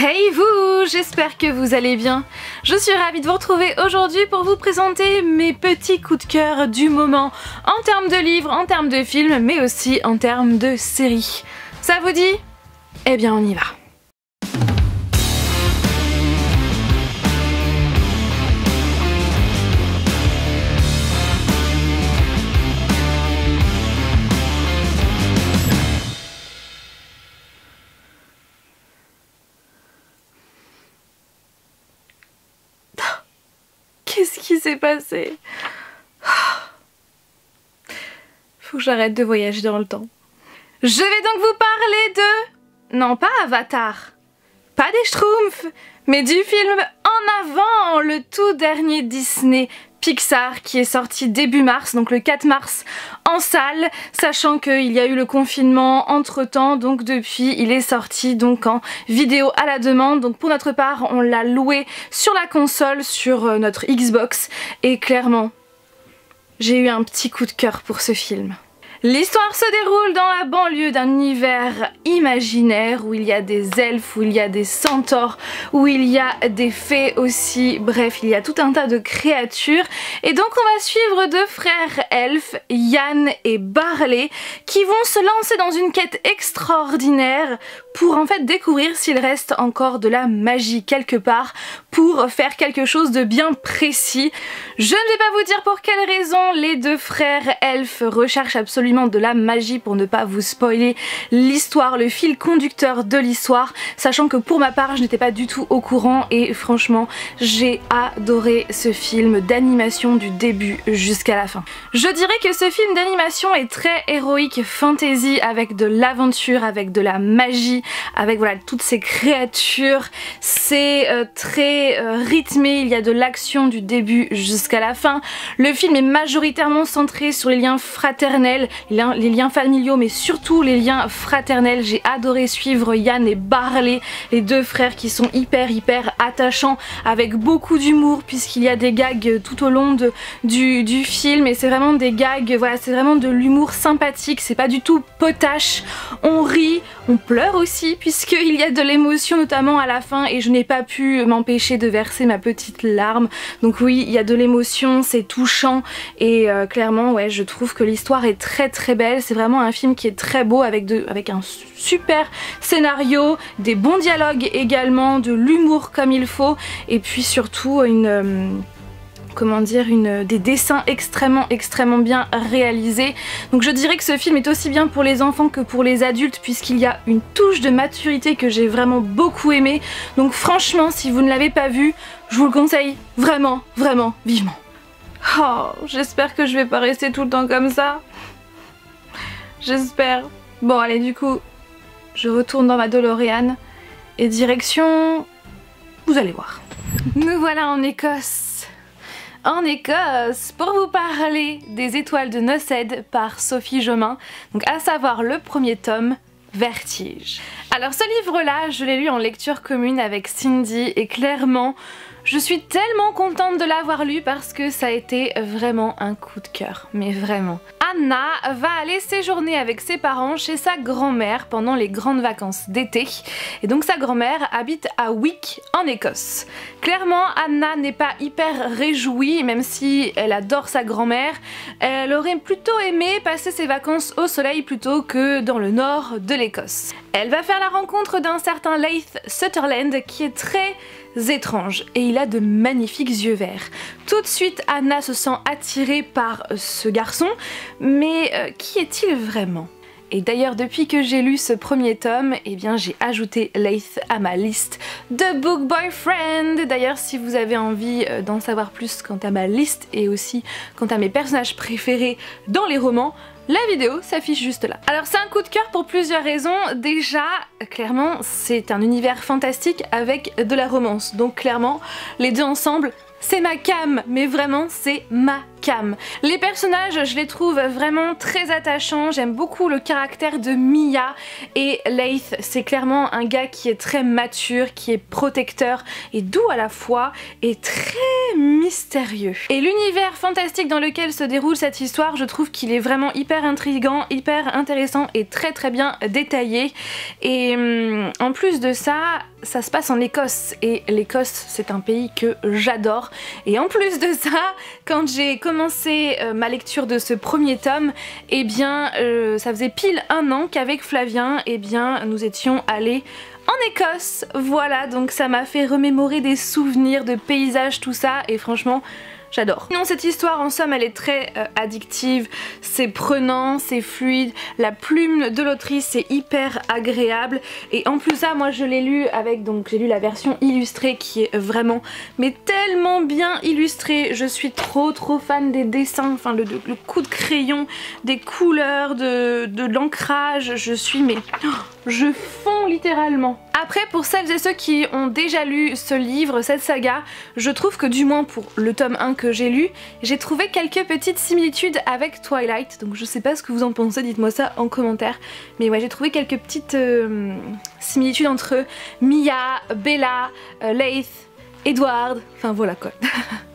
Hey vous, j'espère que vous allez bien. Je suis ravie de vous retrouver aujourd'hui pour vous présenter mes petits coups de cœur du moment en termes de livres, en termes de films, mais aussi en termes de séries. Ça vous dit? Eh bien on y va. Qu'est-ce qui s'est passé? Faut que j'arrête de voyager dans le temps. Je vais donc vous parler de... Non, pas Avatar, pas des Schtroumpfs, mais du film En Avant, le tout dernier Disney Pixar qui est sorti début mars, donc le 4 mars en salle, sachant qu'il y a eu le confinement entre temps, donc depuis il est sorti donc en vidéo à la demande. Donc pour notre part on l'a loué sur la console, sur notre Xbox, et clairement j'ai eu un petit coup de cœur pour ce film. L'histoire se déroule dans la banlieue d'un univers imaginaire où il y a des elfes, où il y a des centaures, où il y a des fées aussi, bref il y a tout un tas de créatures. Et donc on va suivre deux frères elfes, Yann et Barley, qui vont se lancer dans une quête extraordinaire pour en fait découvrir s'il reste encore de la magie quelque part, pour faire quelque chose de bien précis. Je ne vais pas vous dire pour quelle raison les deux frères elfes recherchent absolument de la magie pour ne pas vous spoiler l'histoire, le fil conducteur de l'histoire, sachant que pour ma part je n'étais pas du tout au courant et franchement j'ai adoré ce film d'animation du début jusqu'à la fin. Je dirais que ce film d'animation est très héroïque fantasy, avec de l'aventure, avec de la magie, avec voilà toutes ces créatures. C'est très rythmé, il y a de l'action du début jusqu'à la fin. Le film est majoritairement centré sur les liens fraternels, les liens familiaux, mais surtout les liens fraternels. J'ai adoré suivre Yann et Barley, les deux frères qui sont hyper attachants, avec beaucoup d'humour puisqu'il y a des gags tout au long du film, et c'est vraiment des gags, voilà, c'est vraiment de l'humour sympathique, c'est pas du tout potache. On rit, on pleure aussi puisqu'il y a de l'émotion notamment à la fin, et je n'ai pas pu m'empêcher de verser ma petite larme. Donc oui, il y a de l'émotion, c'est touchant, et clairement ouais, je trouve que l'histoire est très belle. C'est vraiment un film qui est très beau, avec un super scénario, des bons dialogues également, de l'humour comme il faut, et puis surtout des dessins extrêmement bien réalisés. Donc je dirais que ce film est aussi bien pour les enfants que pour les adultes, puisqu'il y a une touche de maturité que j'ai vraiment beaucoup aimé. Donc franchement, si vous ne l'avez pas vu, je vous le conseille vraiment vivement. Oh, j'espère que je vais pas rester tout le temps comme ça. J'espère. Bon allez, du coup, je retourne dans ma DeLorean et direction... vous allez voir. Nous voilà en Écosse. En Écosse, pour vous parler des Étoiles de Nocède par Sophie Jomain, donc à savoir le premier tome, Vertige. Alors ce livre-là, je l'ai lu en lecture commune avec Cindy, et clairement, je suis tellement contente de l'avoir lu parce que ça a été vraiment un coup de cœur, mais vraiment. Anna va aller séjourner avec ses parents chez sa grand-mère pendant les grandes vacances d'été, et donc sa grand-mère habite à Wick en Écosse. Clairement Anna n'est pas hyper réjouie, même si elle adore sa grand-mère. Elle aurait plutôt aimé passer ses vacances au soleil plutôt que dans le nord de l'Écosse. Elle va faire la rencontre d'un certain Leith Sutherland qui est très étrange, et il a de magnifiques yeux verts. Tout de suite Anna se sent attirée par ce garçon, mais qui est-il vraiment? Et d'ailleurs depuis que j'ai lu ce premier tome, eh bien j'ai ajouté Leith à ma liste de book boyfriend. D'ailleurs si vous avez envie d'en savoir plus quant à ma liste et aussi quant à mes personnages préférés dans les romans, la vidéo s'affiche juste là. Alors c'est un coup de cœur pour plusieurs raisons. Déjà, clairement, c'est un univers fantastique avec de la romance. Donc clairement, les deux ensemble, c'est ma cam, mais vraiment c'est ma Cam. Les personnages, je les trouve vraiment très attachants, j'aime beaucoup le caractère de Mia et Leith, c'est clairement un gars qui est très mature, qui est protecteur et doux à la fois et très mystérieux. Et l'univers fantastique dans lequel se déroule cette histoire, je trouve qu'il est vraiment hyper intriguant, hyper intéressant et très bien détaillé. Et en plus de ça, ça se passe en Écosse et l'Écosse c'est un pays que j'adore. Et en plus de ça, quand j'ai commencé ma lecture de ce premier tome, eh bien ça faisait pile un an qu'avec Flavien, eh bien nous étions allés en Écosse. Voilà, donc ça m'a fait remémorer des souvenirs de paysages, tout ça, et franchement j'adore. Sinon cette histoire en somme elle est très addictive, c'est prenant, c'est fluide, la plume de l'autrice est hyper agréable et en plus ça moi je l'ai lu avec, donc j'ai lu la version illustrée qui est vraiment mais tellement bien illustrée, je suis trop fan des dessins, enfin le coup de crayon, des couleurs, de l'ancrage, je suis mais je fonds littéralement. Après pour celles et ceux qui ont déjà lu ce livre, cette saga, je trouve que du moins pour le tome 1 que j'ai lu, j'ai trouvé quelques petites similitudes avec Twilight, donc je sais pas ce que vous en pensez, dites-moi ça en commentaire, mais ouais j'ai trouvé quelques petites similitudes entre Mia, Bella, Leith, Edward, enfin voilà quoi.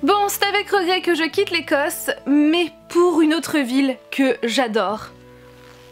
Bon, c'est avec regret que je quitte l'Écosse, mais pour une autre ville que j'adore,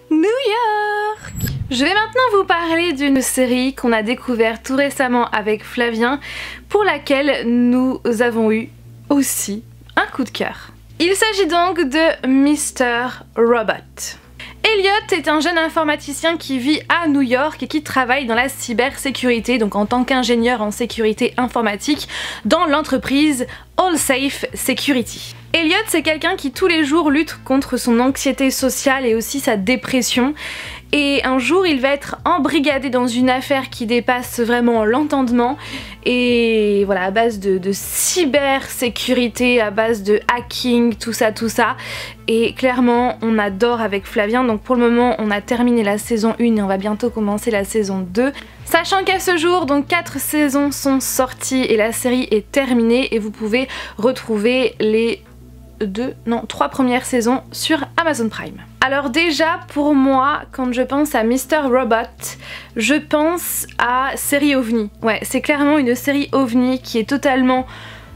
New York. Je vais maintenant vous parler d'une série qu'on a découverte tout récemment avec Flavien, pour laquelle nous avons eu aussi un coup de cœur. Il s'agit donc de Mr. Robot. Elliot est un jeune informaticien qui vit à New York et qui travaille dans la cybersécurité, donc en tant qu'ingénieur en sécurité informatique dans l'entreprise Allsafe Security. Elliot, c'est quelqu'un qui tous les jours lutte contre son anxiété sociale et aussi sa dépression. Et un jour il va être embrigadé dans une affaire qui dépasse vraiment l'entendement, et voilà, à base de cybersécurité, à base de hacking, tout ça. Et clairement on adore avec Flavien, donc pour le moment on a terminé la saison 1 et on va bientôt commencer la saison 2. Sachant qu'à ce jour donc 4 saisons sont sorties et la série est terminée et vous pouvez retrouver les 3 premières saisons sur Amazon Prime. Alors déjà pour moi, quand je pense à Mr. Robot, je pense à série OVNI. Ouais, c'est clairement une série OVNI qui est totalement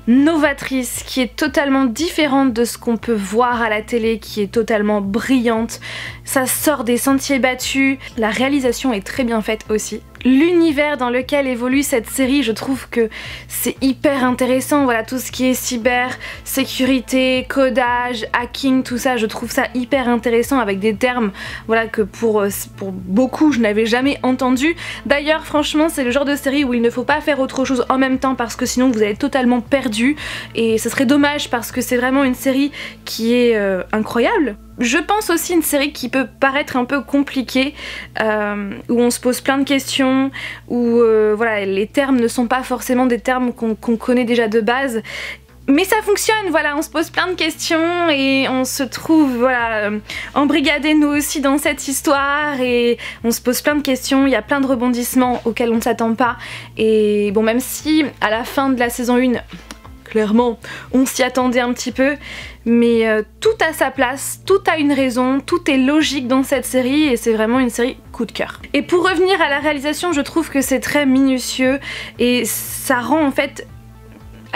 novatrice, qui est totalement différente de ce qu'on peut voir à la télé, qui est totalement brillante. Ça sort des sentiers battus, la réalisation est très bien faite aussi. L'univers dans lequel évolue cette série, je trouve que c'est hyper intéressant, voilà, tout ce qui est cyber, sécurité, codage, hacking, tout ça, je trouve ça hyper intéressant avec des termes, voilà, que pour beaucoup je n'avais jamais entendu. D'ailleurs franchement c'est le genre de série où il ne faut pas faire autre chose en même temps parce que sinon vous allez être totalement perdu et ce serait dommage parce que c'est vraiment une série qui est incroyable. Je pense aussi une série qui peut paraître un peu compliquée, où on se pose plein de questions, où voilà, les termes ne sont pas forcément des termes qu'on connaît déjà de base. Mais ça fonctionne, voilà, on se pose plein de questions et on se trouve, voilà, embrigadés nous aussi dans cette histoire et on se pose plein de questions, il y a plein de rebondissements auxquels on ne s'attend pas. Et bon, même si à la fin de la saison 1, clairement, on s'y attendait un petit peu, mais tout a sa place, tout a une raison, tout est logique dans cette série et c'est vraiment une série coup de cœur. Et pour revenir à la réalisation, je trouve que c'est très minutieux et ça rend en fait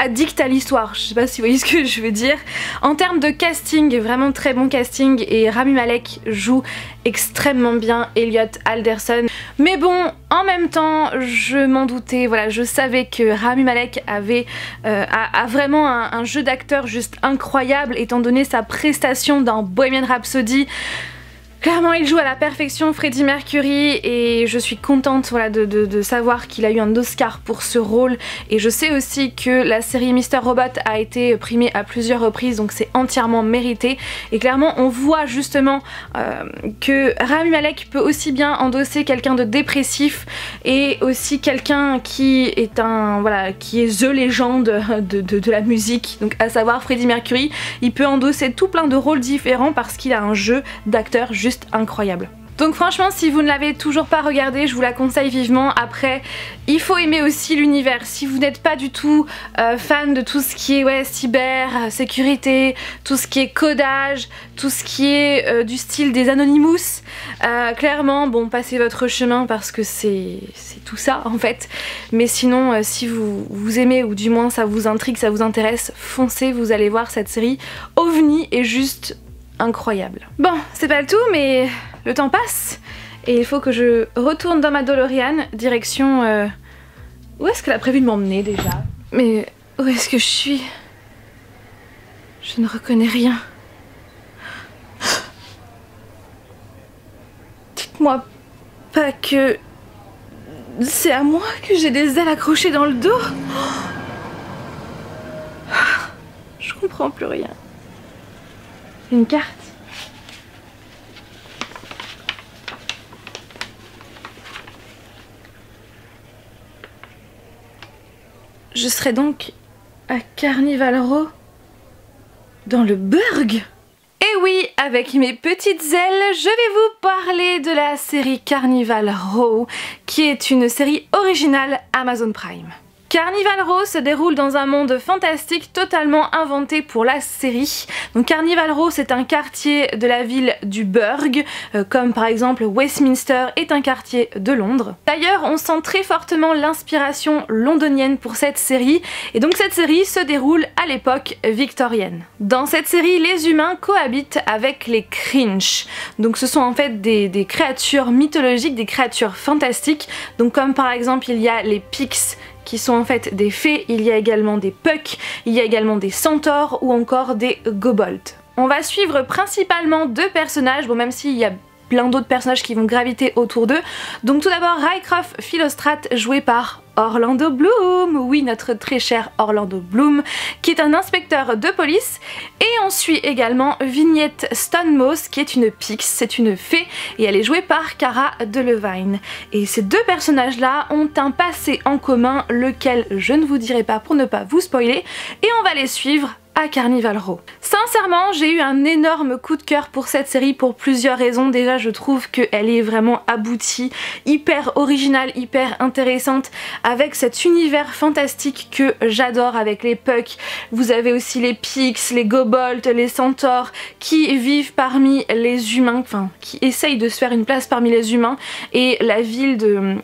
addict à l'histoire, je sais pas si vous voyez ce que je veux dire. En termes de casting, vraiment très bon casting et Rami Malek joue extrêmement bien Elliot Alderson. Mais bon, en même temps, je m'en doutais, voilà, je savais que Rami Malek avait a vraiment un jeu d'acteur juste incroyable étant donné sa prestation dans Bohemian Rhapsody. Clairement il joue à la perfection Freddie Mercury et je suis contente, voilà, de savoir qu'il a eu un Oscar pour ce rôle et je sais aussi que la série Mr. Robot a été primée à plusieurs reprises donc c'est entièrement mérité et clairement on voit justement que Rami Malek peut aussi bien endosser quelqu'un de dépressif et aussi quelqu'un qui est qui est the légende de la musique, donc à savoir Freddie Mercury. Il peut endosser tout plein de rôles différents parce qu'il a un jeu d'acteur juste incroyable. Donc franchement, si vous ne l'avez toujours pas regardé, je vous la conseille vivement. Après, il faut aimer aussi l'univers. Si vous n'êtes pas du tout fan de tout ce qui est cyber, sécurité, tout ce qui est codage, tout ce qui est du style des Anonymous, clairement, bon, passez votre chemin parce que c'est tout ça en fait. Mais sinon, si vous aimez ou du moins ça vous intrigue, ça vous intéresse, foncez, vous allez voir, cette série OVNI est juste incroyable. Bon, c'est pas le tout, mais le temps passe et il faut que je retourne dans ma DeLorean, direction... Où est-ce qu'elle a prévu de m'emmener déjà? Mais où est-ce que je suis? Je ne reconnais rien. Dites-moi pas que... c'est à moi que j'ai des ailes accrochées dans le dos? Je comprends plus rien. Une carte. Je serai donc à Carnival Row, dans le Burg. Et oui, avec mes petites ailes, je vais vous parler de la série Carnival Row, qui est une série originale Amazon Prime. Carnival Row se déroule dans un monde fantastique totalement inventé pour la série. Donc Carnival Row, c'est un quartier de la ville du Burg, comme par exemple Westminster est un quartier de Londres. D'ailleurs, on sent très fortement l'inspiration londonienne pour cette série, et donc cette série se déroule à l'époque victorienne. Dans cette série, les humains cohabitent avec les Crinch. Donc ce sont en fait des créatures mythologiques, des créatures fantastiques. Donc comme par exemple, il y a les Pigs, qui sont en fait des fées, il y a également des pucks, il y a également des centaures ou encore des kobolds. On va suivre principalement deux personnages, bon même s'il y a plein d'autres personnages qui vont graviter autour d'eux. Donc tout d'abord Rycroft Philostrate, joué par Orlando Bloom, oui notre très cher Orlando Bloom, qui est un inspecteur de police. Et on suit également Vignette Stonemoss, qui est une Pix, c'est une fée, et elle est jouée par Cara Delevingne. Et ces deux personnages là ont un passé en commun, lequel je ne vous dirai pas pour ne pas vous spoiler, et on va les suivre à Carnival Row. Sincèrement, j'ai eu un énorme coup de cœur pour cette série pour plusieurs raisons. Déjà, je trouve qu'elle est vraiment aboutie, hyper originale, hyper intéressante, avec cet univers fantastique que j'adore, avec les pucks. Vous avez aussi les pigs, les kobolds, les centaures qui vivent parmi les humains, enfin qui essayent de se faire une place parmi les humains, et la ville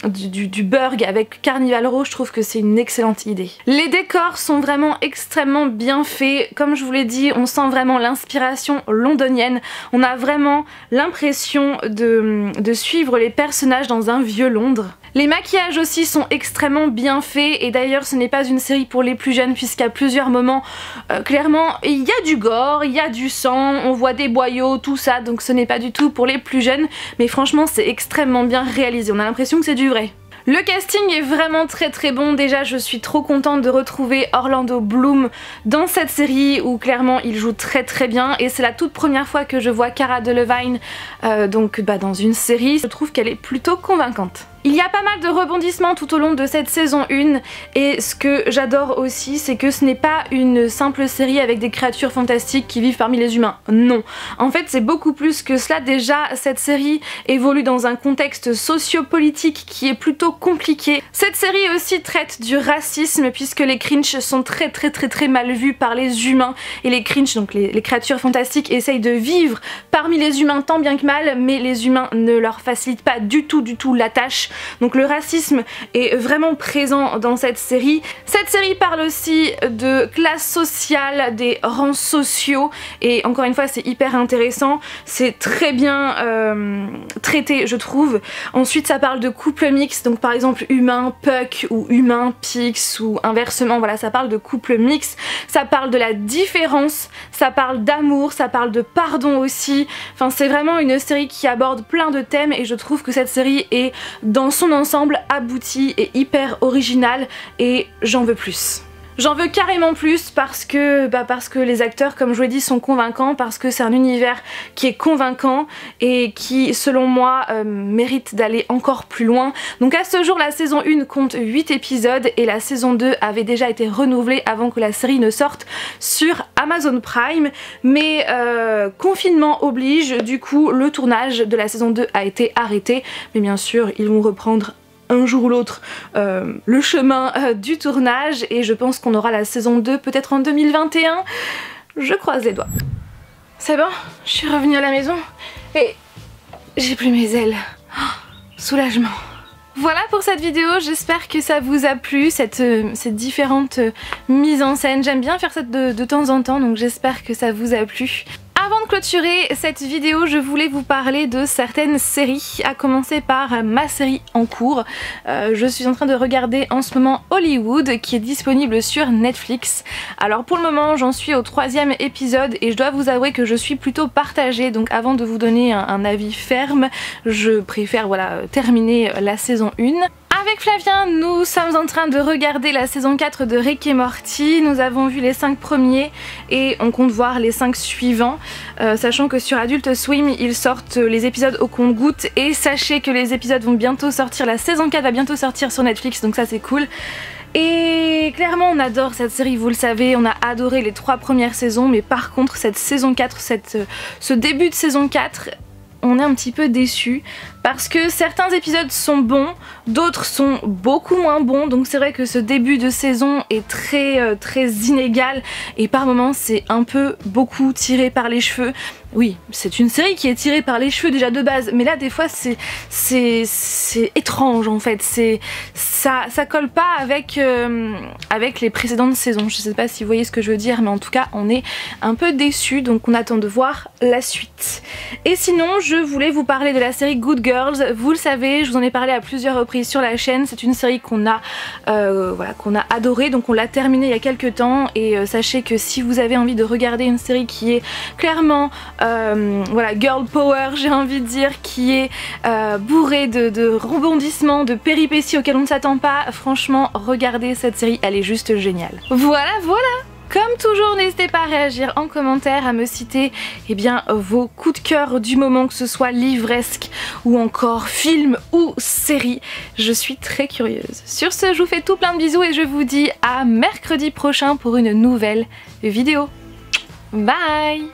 du Burg avec Carnival Row, je trouve que c'est une excellente idée. Les décors sont vraiment extrêmement bien faits. Comme je vous l'ai dit, on sent vraiment l'inspiration londonienne. On a vraiment l'impression de suivre les personnages dans un vieux Londres. Les maquillages aussi sont extrêmement bien faits, et d'ailleurs ce n'est pas une série pour les plus jeunes, puisqu'à plusieurs moments, clairement, il y a du gore, il y a du sang, on voit des boyaux, tout ça, donc ce n'est pas du tout pour les plus jeunes, mais franchement c'est extrêmement bien réalisé, on a l'impression que c'est du vrai. Le casting est vraiment très bon. Déjà je suis trop contente de retrouver Orlando Bloom dans cette série où clairement il joue très bien, et c'est la toute première fois que je vois Cara Delevingne dans une série. Je trouve qu'elle est plutôt convaincante. Il y a pas mal de rebondissements tout au long de cette saison 1, et ce que j'adore aussi, c'est que ce n'est pas une simple série avec des créatures fantastiques qui vivent parmi les humains. Non, en fait c'est beaucoup plus que cela. Déjà cette série évolue dans un contexte sociopolitique qui est plutôt compliqué. Cette série aussi traite du racisme, puisque les Crinch sont très mal vus par les humains, et les Crinch, donc les créatures fantastiques, essayent de vivre parmi les humains tant bien que mal, mais les humains ne leur facilitent pas du tout la tâche. Donc le racisme est vraiment présent dans cette série. Cette série parle aussi de classe sociale, des rangs sociaux, et encore une fois c'est hyper intéressant, c'est très bien traité je trouve. Ensuite ça parle de couple mixte, donc par exemple humain puck ou humain pix ou inversement, voilà, ça parle de couple mixte, ça parle de la différence, ça parle d'amour, ça parle de pardon aussi. Enfin c'est vraiment une série qui aborde plein de thèmes, et je trouve que cette série est dans son ensemble aboutie et hyper originale, et j'en veux plus. J'en veux carrément plus parce que les acteurs, comme je vous l'ai dit, sont convaincants, parce que c'est un univers qui est convaincant et qui, selon moi, mérite d'aller encore plus loin. Donc à ce jour, la saison 1 compte 8 épisodes et la saison 2 avait déjà été renouvelée avant que la série ne sorte sur Amazon Prime. Mais confinement oblige, du coup, le tournage de la saison 2 a été arrêté. Mais bien sûr, ils vont reprendre un jour ou l'autre le chemin du tournage et je pense qu'on aura la saison 2 peut-être en 2021. Je croise les doigts. C'est bon, je suis revenue à la maison et j'ai plus mes ailes. Oh, soulagement. Voilà pour cette vidéo, j'espère que ça vous a plu, cette différente mise en scène. J'aime bien faire ça de temps en temps, donc j'espère que ça vous a plu. Avant de clôturer cette vidéo, je voulais vous parler de certaines séries, à commencer par ma série en cours. Je suis en train de regarder en ce moment Hollywood, qui est disponible sur Netflix. Alors pour le moment, j'en suis au 3e épisode et je dois vous avouer que je suis plutôt partagée, donc avant de vous donner un avis ferme, je préfère terminer la saison 1. Avec Flavien, nous sommes en train de regarder la saison 4 de Rick et Morty. Nous avons vu les 5 premiers et on compte voir les 5 suivants. Sachant que sur Adult Swim, ils sortent les épisodes au compte-gouttes. Et sachez que les épisodes vont bientôt sortir, la saison 4 va bientôt sortir sur Netflix, donc ça c'est cool. Et clairement on adore cette série, vous le savez, on a adoré les 3 premières saisons. Mais par contre cette saison 4, ce début de saison 4... on est un petit peu déçus parce que certains épisodes sont bons, d'autres sont beaucoup moins bons, donc c'est vrai que ce début de saison est très inégal et par moments c'est un peu beaucoup tiré par les cheveux. Oui, c'est une série qui est tirée par les cheveux déjà de base, mais là des fois c'est étrange en fait, ça colle pas avec les précédentes saisons. Je sais pas si vous voyez ce que je veux dire, mais en tout cas on est un peu déçus, donc on attend de voir la suite. Et sinon je voulais vous parler de la série Good Girls. Vous le savez, je vous en ai parlé à plusieurs reprises sur la chaîne. C'est une série qu'on a adorée, donc on l'a terminée il y a quelques temps. Et sachez que si vous avez envie de regarder une série qui est clairement girl power, j'ai envie de dire, qui est bourrée de rebondissements, de péripéties auxquelles on ne s'attend pas, franchement regardez cette série, elle est juste géniale. Voilà. Comme toujours, n'hésitez pas à réagir en commentaire, à me citer vos coups de cœur du moment, que ce soit livresque ou encore film ou série. Je suis très curieuse. Sur ce, je vous fais tout plein de bisous et je vous dis à mercredi prochain pour une nouvelle vidéo. Bye!